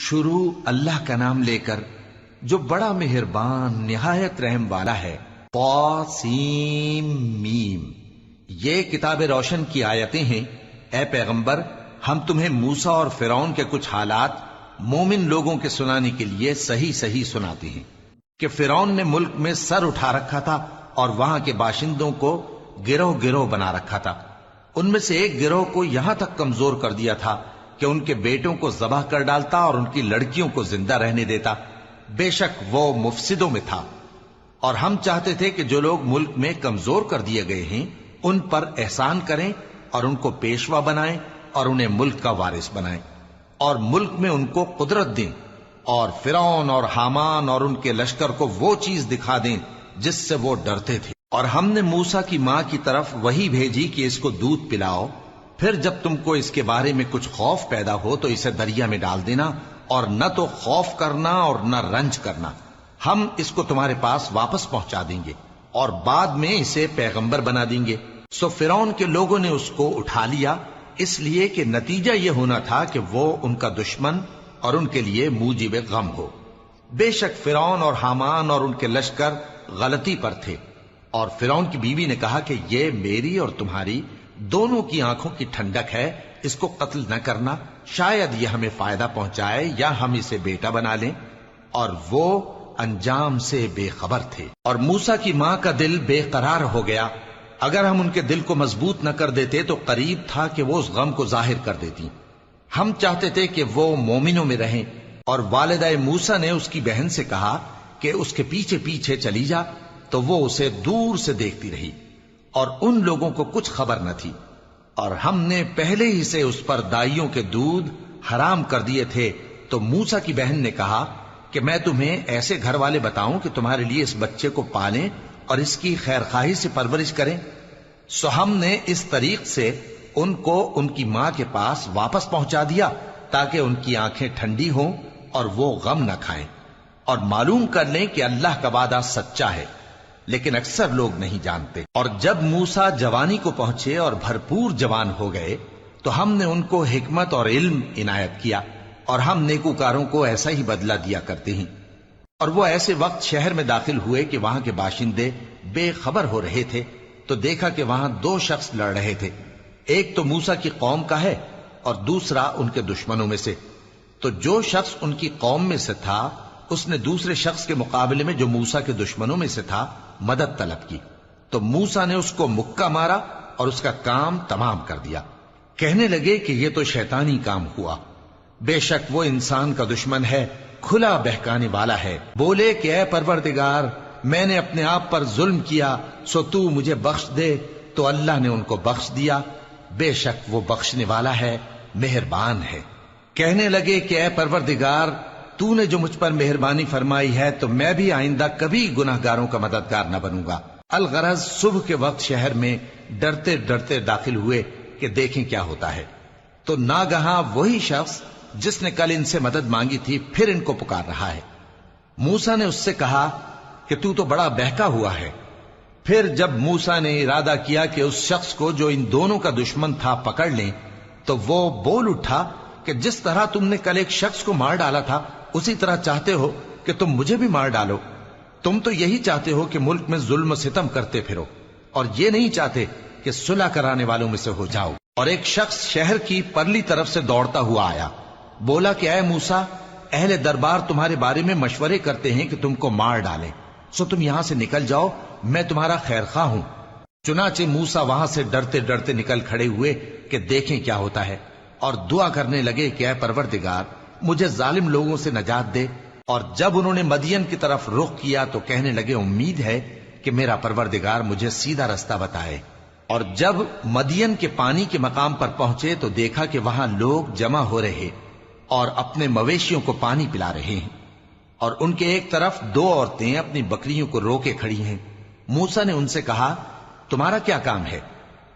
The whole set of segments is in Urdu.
شروع اللہ کا نام لے کر جو بڑا مہربان نہایت رحم والا ہے۔ طاسیم میم، یہ کتاب روشن کی آیتیں ہیں۔ اے پیغمبر، ہم تمہیں موسیٰ اور فرعون کے کچھ حالات مومن لوگوں کے سنانے کے لیے صحیح صحیح سناتے ہیں کہ فرعون نے ملک میں سر اٹھا رکھا تھا اور وہاں کے باشندوں کو گروہ گروہ بنا رکھا تھا۔ ان میں سے ایک گروہ کو یہاں تک کمزور کر دیا تھا کہ ان کے بیٹوں کو ذبح کر ڈالتا اور ان کی لڑکیوں کو زندہ رہنے دیتا۔ بے شک وہ مفسدوں میں تھا۔ اور ہم چاہتے تھے کہ جو لوگ ملک میں کمزور کر دیے گئے ہیں ان پر احسان کریں اور ان کو پیشوا بنائیں اور انہیں ملک کا وارث بنائیں اور ملک میں ان کو قدرت دیں اور فرعون اور حامان اور ان کے لشکر کو وہ چیز دکھا دیں جس سے وہ ڈرتے تھے۔ اور ہم نے موسیٰ کی ماں کی طرف وہی بھیجی کہ اس کو دودھ پلاؤ، پھر جب تم کو اس کے بارے میں کچھ خوف پیدا ہو تو اسے دریا میں ڈال دینا، اور نہ تو خوف کرنا اور نہ رنج کرنا، ہم اس کو تمہارے پاس واپس پہنچا دیں گے اور بعد میں اسے پیغمبر بنا دیں گے۔ سو فرعون کے لوگوں نے اس کو اٹھا لیا، اس لیے کہ نتیجہ یہ ہونا تھا کہ وہ ان کا دشمن اور ان کے لیے موجب غم ہو۔ بے شک فرعون اور حامان اور ان کے لشکر غلطی پر تھے۔ اور فرعون کی بیوی نے کہا کہ یہ میری اور تمہاری دونوں کی آنکھوں کی ٹھنڈک ہے، اس کو قتل نہ کرنا، شاید یہ ہمیں فائدہ پہنچائے یا ہم اسے بیٹا بنا لیں۔ اور وہ انجام سے بے خبر تھے۔ اور موسیٰ کی ماں کا دل بے قرار ہو گیا۔ اگر ہم ان کے دل کو مضبوط نہ کر دیتے تو قریب تھا کہ وہ اس غم کو ظاہر کر دیتی۔ ہم چاہتے تھے کہ وہ مومنوں میں رہیں۔ اور والدہ موسیٰ نے اس کی بہن سے کہا کہ اس کے پیچھے پیچھے چلی جا، تو وہ اسے دور سے دیکھتی رہی اور ان لوگوں کو کچھ خبر نہ تھی۔ اور ہم نے پہلے ہی سے اس پر دائیوں کے دودھ حرام کر دیے تھے۔ تو موسیٰ کی بہن نے کہا کہ میں تمہیں ایسے گھر والے بتاؤں کہ تمہارے لیے اس بچے کو پالیں اور اس کی خیر خواہی سے پرورش کریں۔ سو ہم نے اس طریق سے ان کو ان کی ماں کے پاس واپس پہنچا دیا تاکہ ان کی آنکھیں ٹھنڈی ہوں اور وہ غم نہ کھائیں اور معلوم کر لیں کہ اللہ کا وعدہ سچا ہے، لیکن اکثر لوگ نہیں جانتے۔ اور جب موسیٰ جوانی کو پہنچے اور بھرپور جوان ہو گئے تو ہم نے ان کو حکمت اور علم عنایت کیا، اور ہم نیکوکاروں کو ایسا ہی بدلہ دیا کرتے ہیں۔ اور وہ ایسے وقت شہر میں داخل ہوئے کہ وہاں کے باشندے بے خبر ہو رہے تھے، تو دیکھا کہ وہاں دو شخص لڑ رہے تھے، ایک تو موسیٰ کی قوم کا ہے اور دوسرا ان کے دشمنوں میں سے۔ تو جو شخص ان کی قوم میں سے تھا اس نے دوسرے شخص کے مقابلے میں جو موسیٰ کے دشمنوں میں سے تھا مدد طلب کی، تو موسیٰ نے اس کو مکہ مارا اور اس کا کام تمام کر دیا۔ کہنے لگے کہ یہ تو شیطانی کام ہوا، بے شک وہ انسان کا دشمن ہے، کھلا بہکانے والا ہے۔ بولے کہ اے پروردگار، میں نے اپنے آپ پر ظلم کیا، سو تو مجھے بخش دے، تو اللہ نے ان کو بخش دیا، بے شک وہ بخشنے والا ہے، مہربان ہے۔ کہنے لگے کہ اے پروردگار، تو نے جو مجھ پر مہربانی فرمائی ہے تو میں بھی آئندہ کبھی گناہ گاروں کا مددگار نہ بنوں گا۔ الغرض صبح کے وقت شہر میں ڈرتے ڈرتے داخل ہوئے کہ دیکھیں کیا ہوتا ہے، تو ناگہاں وہی شخص جس نے کل ان سے مدد مانگی تھی پھر ان کو پکار رہا ہے۔ موسیٰ نے اس سے کہا کہ تو بڑا بہکا ہوا ہے۔ پھر جب موسیٰ نے ارادہ کیا کہ اس شخص کو جو ان دونوں کا دشمن تھا پکڑ لیں، تو وہ بول اٹھا کہ جس طرح تم نے کل ایک شخص کو مار ڈالا تھا اسی طرح چاہتے ہو کہ تم مجھے بھی مار ڈالو۔ تم تو یہی چاہتے ہو کہ ملک میں ظلم و ستم کرتے پھرو، اور یہ نہیں چاہتے کہ صلح کرانے والوں میں سے ہو جاؤ۔ اور ایک شخص شہر کی پرلی طرف سے دوڑتا ہوا آیا، بولا کہ اے موسیٰ، اہل دربار تمہارے بارے میں مشورے کرتے ہیں کہ تم کو مار ڈالیں، سو تم یہاں سے نکل جاؤ، میں تمہارا خیر خواہ ہوں۔ چنانچہ موسیٰ وہاں سے ڈرتے ڈرتے نکل کھڑے ہوئے کہ دیکھیں کیا ہوتا ہے، اور دعا کرنے لگے کہ اے پروردگار، مجھے ظالم لوگوں سے نجات دے۔ اور جب انہوں نے مدین کی طرف رخ کیا تو کہنے لگے امید ہے کہ میرا پروردگار مجھے سیدھا رستہ بتائے۔ اور جب مدین کے پانی کے مقام پر پہنچے تو دیکھا کہ وہاں لوگ جمع ہو رہے اور اپنے مویشیوں کو پانی پلا رہے ہیں، اور ان کے ایک طرف دو عورتیں اپنی بکریوں کو روکے کھڑی ہیں۔ موسیٰ نے ان سے کہا تمہارا کیا کام ہے؟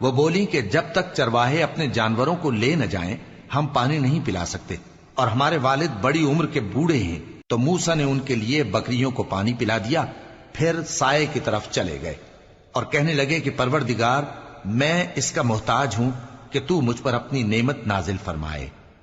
وہ بولی کہ جب تک چرواہے اپنے جانوروں کو لے نہ جائیں ہم پانی نہیں پلا سکتے، اور ہمارے والد بڑی عمر کے بوڑھے ہیں۔ تو موسیٰ نے ان کے لیے بکریوں کو پانی پلا دیا، پھر سائے کی طرف چلے گئے اور کہنے لگے کہ پروردگار، میں اس کا محتاج ہوں کہ تو مجھ پر اپنی نعمت نازل فرمائے۔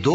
2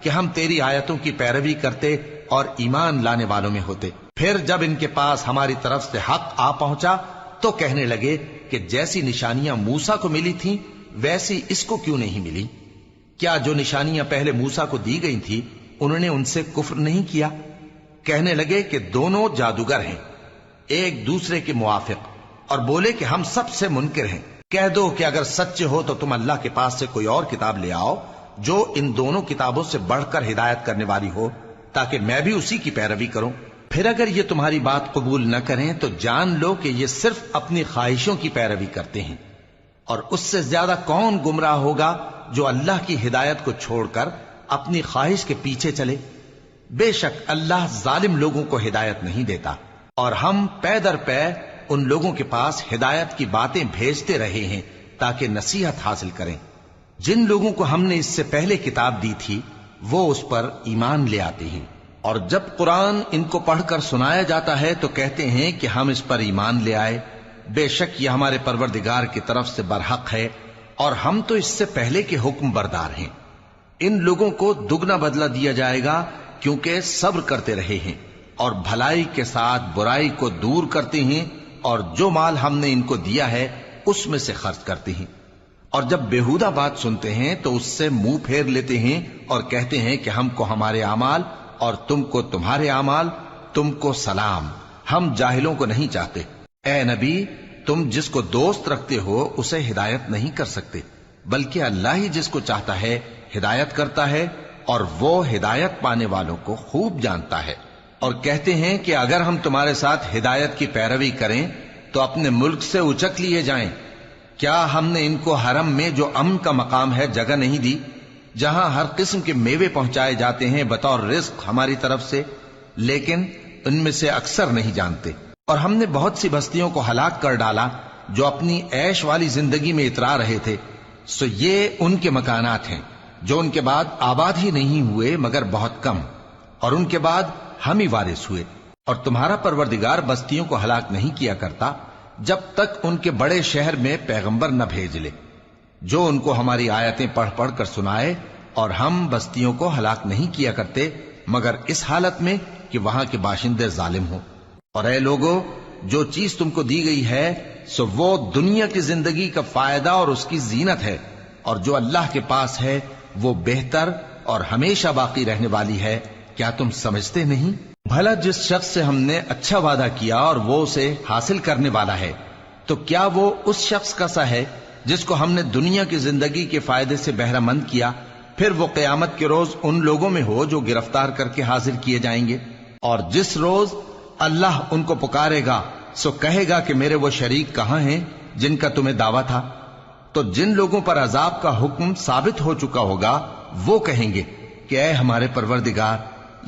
کہ ہم تیری آیتوں کی پیروی کرتے اور ایمان لانے والوں میں ہوتے۔ پھر جب ان کے پاس ہماری طرف سے حق آ پہنچا تو کہنے لگے کہ جیسی نشانیاں موسیٰ کو ملی تھیں ویسی اس کو کیوں نہیں ملی؟ کیا جو نشانیاں پہلے موسیٰ کو دی گئی تھی انہوں نے ان سے کفر نہیں کیا؟ کہنے لگے کہ دونوں جادوگر ہیں، ایک دوسرے کے موافق، اور بولے کہ ہم سب سے منکر ہیں۔ کہہ دو کہ اگر سچے ہو تو تم اللہ کے پاس سے کوئی اور کتاب لے آؤ جو ان دونوں کتابوں سے بڑھ کر ہدایت کرنے والی ہو، تاکہ میں بھی اسی کی پیروی کروں۔ پھر اگر یہ تمہاری بات قبول نہ کریں تو جان لو کہ یہ صرف اپنی خواہشوں کی پیروی کرتے ہیں، اور اس سے زیادہ کون گمراہ ہوگا جو اللہ کی ہدایت کو چھوڑ کر اپنی خواہش کے پیچھے چلے۔ بے شک اللہ ظالم لوگوں کو ہدایت نہیں دیتا، اور ہم پے در پے ان لوگوں کے پاس ہدایت کی باتیں بھیجتے رہے ہیں تاکہ نصیحت حاصل کریں۔ جن لوگوں کو ہم نے اس سے پہلے کتاب دی تھی وہ اس پر ایمان لے آتے ہیں، اور جب قرآن ان کو پڑھ کر سنایا جاتا ہے تو کہتے ہیں کہ ہم اس پر ایمان لے آئے۔ بے شک یہ ہمارے پروردگار کی طرف سے برحق ہے، اور ہم تو اس سے پہلے کے حکم بردار ہیں۔ ان لوگوں کو دگنا بدلہ دیا جائے گا کیونکہ صبر کرتے رہے ہیں اور بھلائی کے ساتھ برائی کو دور کرتے ہیں، اور جو مال ہم نے ان کو دیا ہے اس میں سے خرچ کرتے ہیں، اور جب بیہودہ بات سنتے ہیں تو اس سے منہ پھیر لیتے ہیں اور کہتے ہیں کہ ہم کو ہمارے اعمال اور تم کو تمہارے اعمال، تم کو سلام، ہم جاہلوں کو نہیں چاہتے۔ اے نبی، تم جس کو دوست رکھتے ہو اسے ہدایت نہیں کر سکتے، بلکہ اللہ ہی جس کو چاہتا ہے ہدایت کرتا ہے، اور وہ ہدایت پانے والوں کو خوب جانتا ہے۔ اور کہتے ہیں کہ اگر ہم تمہارے ساتھ ہدایت کی پیروی کریں تو اپنے ملک سے اچک لیے جائیں۔ کیا ہم نے ان کو حرم میں جو امن کا مقام ہے جگہ نہیں دی، جہاں ہر قسم کے میوے پہنچائے جاتے ہیں بطور رزق ہماری طرف سے؟ لیکن ان میں سے اکثر نہیں جانتے۔ اور ہم نے بہت سی بستیوں کو ہلاک کر ڈالا جو اپنی عیش والی زندگی میں اترا رہے تھے، سو یہ ان کے مکانات ہیں جو ان کے بعد آباد ہی نہیں ہوئے مگر بہت کم، اور ان کے بعد ہم ہی وارث ہوئے۔ اور تمہارا پروردگار بستیوں کو ہلاک نہیں کیا کرتا جب تک ان کے بڑے شہر میں پیغمبر نہ بھیج لے جو ان کو ہماری آیتیں پڑھ پڑھ کر سنائے، اور ہم بستیوں کو ہلاک نہیں کیا کرتے مگر اس حالت میں کہ وہاں کے باشندے ظالم ہوں۔ اور اے لوگو، جو چیز تم کو دی گئی ہے سو وہ دنیا کی زندگی کا فائدہ اور اس کی زینت ہے، اور جو اللہ کے پاس ہے وہ بہتر اور ہمیشہ باقی رہنے والی ہے۔ کیا تم سمجھتے نہیں؟ بھلا جس شخص سے ہم نے اچھا وعدہ کیا اور وہ اسے حاصل کرنے والا ہے، تو کیا وہ اس شخص کا سا ہے جس کو ہم نے دنیا کی زندگی کے فائدے سے بہرہ مند کیا، پھر وہ قیامت کے روز ان لوگوں میں ہو جو گرفتار کر کے حاضر کیے جائیں گے؟ اور جس روز اللہ ان کو پکارے گا سو کہے گا کہ میرے وہ شریک کہاں ہیں جن کا تمہیں دعویٰ تھا؟ تو جن لوگوں پر عذاب کا حکم ثابت ہو چکا ہوگا وہ کہیں گے کہ اے ہمارے پروردگار،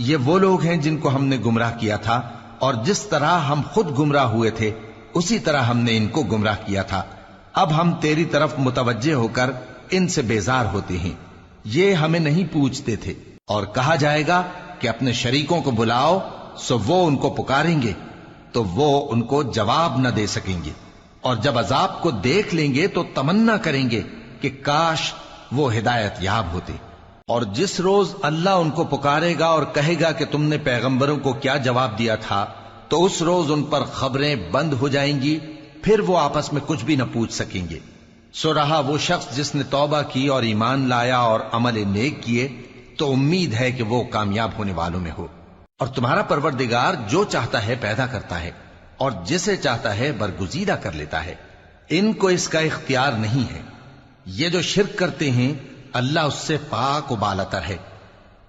یہ وہ لوگ ہیں جن کو ہم نے گمراہ کیا تھا، اور جس طرح ہم خود گمراہ ہوئے تھے اسی طرح ہم نے ان کو گمراہ کیا تھا۔ اب ہم تیری طرف متوجہ ہو کر ان سے بیزار ہوتے ہیں، یہ ہمیں نہیں پوچھتے تھے۔ اور کہا جائے گا کہ اپنے شریکوں کو بلاؤ، سو وہ ان کو پکاریں گے تو وہ ان کو جواب نہ دے سکیں گے، اور جب عذاب کو دیکھ لیں گے تو تمنا کریں گے کہ کاش وہ ہدایت یاب ہوتے۔ اور جس روز اللہ ان کو پکارے گا اور کہے گا کہ تم نے پیغمبروں کو کیا جواب دیا تھا، تو اس روز ان پر خبریں بند ہو جائیں گی، پھر وہ آپس میں کچھ بھی نہ پوچھ سکیں گے۔ سو رہا وہ شخص جس نے توبہ کی اور ایمان لایا اور عمل نیک کیے تو امید ہے کہ وہ کامیاب ہونے والوں میں ہو۔ اور تمہارا پروردگار جو چاہتا ہے پیدا کرتا ہے اور جسے چاہتا ہے برگزیدہ کر لیتا ہے، ان کو اس کا اختیار نہیں ہے۔ یہ جو شرک کرتے ہیں اللہ اس سے پاک و بالاتر ہے،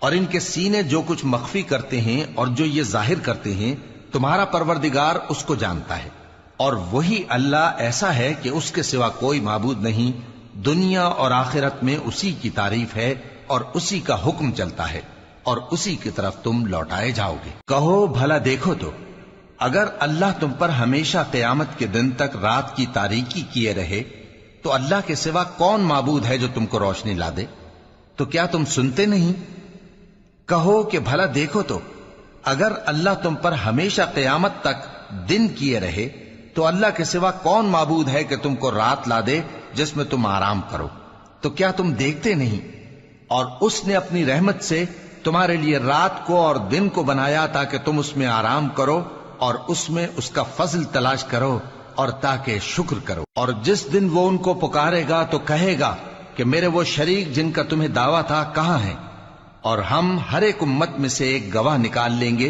اور ان کے سینے جو کچھ مخفی کرتے ہیں اور جو یہ ظاہر کرتے ہیں تمہارا پروردگار اس کو جانتا ہے۔ اور وہی اللہ ایسا ہے کہ اس کے سوا کوئی معبود نہیں، دنیا اور آخرت میں اسی کی تعریف ہے اور اسی کا حکم چلتا ہے، اور اسی کی طرف تم لوٹائے جاؤ گے۔ کہو بھلا دیکھو تو اگر اللہ تم پر ہمیشہ قیامت کے دن تک رات کی تاریکی کیے رہے تو اللہ کے سوا کون معبود ہے جو تم کو روشنی لا دے؟ تو کیا تم سنتے نہیں؟ کہو کہ بھلا دیکھو تو اگر اللہ تم پر ہمیشہ قیامت تک دن کیے رہے تو اللہ کے سوا کون معبود ہے کہ تم کو رات لا دے جس میں تم آرام کرو؟ تو کیا تم دیکھتے نہیں؟ اور اس نے اپنی رحمت سے تمہارے لیے رات کو اور دن کو بنایا تاکہ تم اس میں آرام کرو اور اس میں اس کا فضل تلاش کرو اور تاکہ شکر کرو۔ اور جس دن وہ ان کو پکارے گا تو کہے گا کہ میرے وہ شریک جن کا تمہیں دعویٰ تھا کہاں ہیں؟ اور ہم ہر ایک امت میں سے ایک گواہ نکال لیں گے،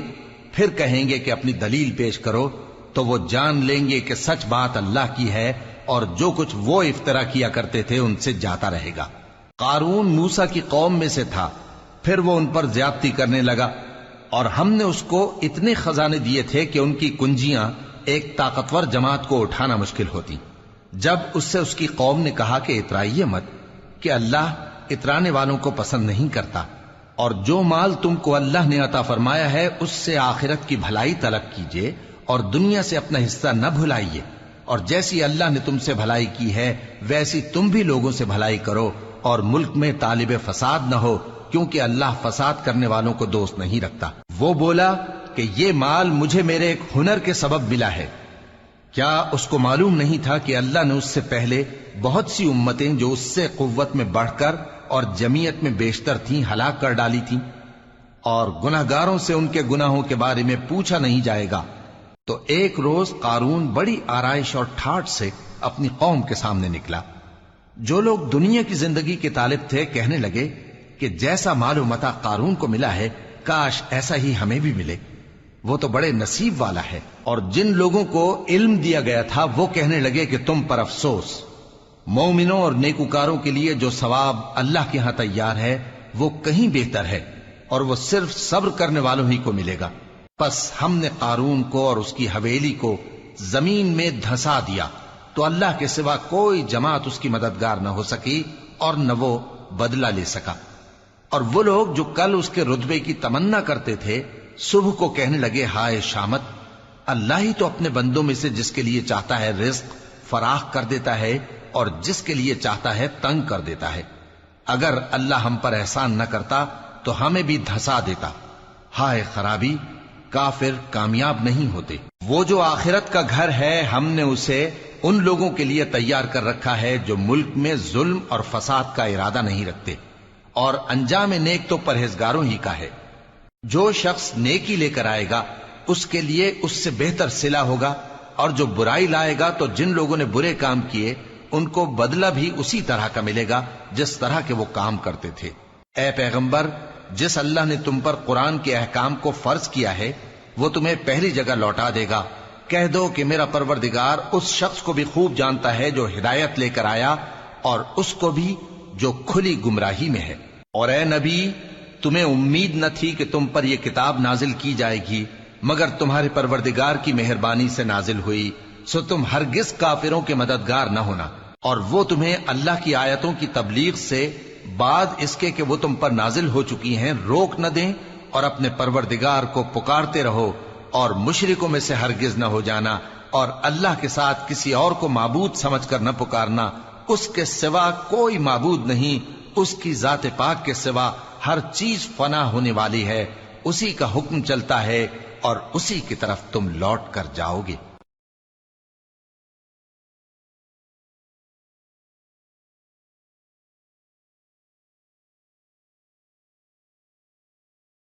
پھر کہیں گے کہ اپنی دلیل پیش کرو، تو وہ جان لیں گے کہ سچ بات اللہ کی ہے اور جو کچھ وہ افترا کیا کرتے تھے ان سے جاتا رہے گا۔ قارون موسیٰ کی قوم میں سے تھا، پھر وہ ان پر زیادتی کرنے لگا، اور ہم نے اس کو اتنے خزانے دیے تھے کہ ان کی کنجیاں ایک طاقتور جماعت کو اٹھانا مشکل ہوتی۔ جب اس سے اس کی قوم نے کہا کہ اترائیے مت، کہ اللہ اترانے والوں کو پسند نہیں کرتا، اور جو مال تم کو اللہ نے عطا فرمایا ہے اس سے آخرت کی بھلائی طلب کیجیے اور دنیا سے اپنا حصہ نہ بھلائیے، اور جیسی اللہ نے تم سے بھلائی کی ہے ویسی تم بھی لوگوں سے بھلائی کرو، اور ملک میں طالب فساد نہ ہو، کیونکہ اللہ فساد کرنے والوں کو دوست نہیں رکھتا۔ وہ بولا کہ یہ مال مجھے میرے ایک ہنر کے سبب ملا ہے۔ کیا اس کو معلوم نہیں تھا کہ اللہ نے اس سے پہلے بہت سی امتیں جو اس سے قوت میں بڑھ کر اور جمعیت میں بیشتر تھیں ہلاک کر ڈالی تھیں، اور گناہگاروں سے ان کے گناہوں کے بارے میں پوچھا نہیں جائے گا؟ تو ایک روز قارون بڑی آرائش اور ٹھاٹھ سے اپنی قوم کے سامنے نکلا۔ جو لوگ دنیا کی زندگی کے طالب تھے کہنے لگے کہ جیسا مال و متاع قارون کو ملا ہے کاش ایسا ہی ہمیں بھی ملے، وہ تو بڑے نصیب والا ہے۔ اور جن لوگوں کو علم دیا گیا تھا وہ کہنے لگے کہ تم پر افسوس، مومنوں اور نیکوکاروں کے لیے جو ثواب اللہ کے ہاں تیار ہے وہ کہیں بہتر ہے، اور وہ صرف صبر کرنے والوں ہی کو ملے گا۔ پس ہم نے قارون کو اور اس کی حویلی کو زمین میں دھسا دیا، تو اللہ کے سوا کوئی جماعت اس کی مددگار نہ ہو سکی اور نہ وہ بدلہ لے سکا۔ اور وہ لوگ جو کل اس کے رتبے کی تمنا کرتے تھے صبح کو کہنے لگے ہائے شامت، اللہ ہی تو اپنے بندوں میں سے جس کے لیے چاہتا ہے رزق فراخ کر دیتا ہے اور جس کے لیے چاہتا ہے تنگ کر دیتا ہے۔ اگر اللہ ہم پر احسان نہ کرتا تو ہمیں بھی دھسا دیتا۔ ہائے خرابی، کافر کامیاب نہیں ہوتے۔ وہ جو آخرت کا گھر ہے ہم نے اسے ان لوگوں کے لیے تیار کر رکھا ہے جو ملک میں ظلم اور فساد کا ارادہ نہیں رکھتے، اور انجام نیک تو پرہیزگاروں ہی کا ہے۔ جو شخص نیکی لے کر آئے گا اس کے لیے اس سے بہتر صلہ ہوگا، اور جو برائی لائے گا تو جن لوگوں نے برے کام کیے ان کو بدلہ بھی اسی طرح کا ملے گا جس طرح کے وہ کام کرتے تھے۔ اے پیغمبر، جس اللہ نے تم پر قرآن کے احکام کو فرض کیا ہے وہ تمہیں پہلی جگہ لوٹا دے گا۔ کہہ دو کہ میرا پروردگار اس شخص کو بھی خوب جانتا ہے جو ہدایت لے کر آیا، اور اس کو بھی جو کھلی گمراہی میں ہے۔ اور اے نبی، تمہیں امید نہ تھی کہ تم پر یہ کتاب نازل کی جائے گی مگر تمہارے پروردگار کی مہربانی سے نازل ہوئی، سو تم ہرگز کافروں کے مددگار نہ ہونا، اور وہ تمہیں اللہ کی آیتوں کی تبلیغ سے بعد اس کے کہ وہ تم پر نازل ہو چکی ہیں روک نہ دیں، اور اپنے پروردگار کو پکارتے رہو اور مشرکوں میں سے ہرگز نہ ہو جانا، اور اللہ کے ساتھ کسی اور کو معبود سمجھ کر نہ پکارنا، اس کے سوا کوئی معبود نہیں، اس کی ذات پاک کے سوا ہر چیز فنا ہونے والی ہے، اسی کا حکم چلتا ہے اور اسی کی طرف تم لوٹ کر جاؤ گے۔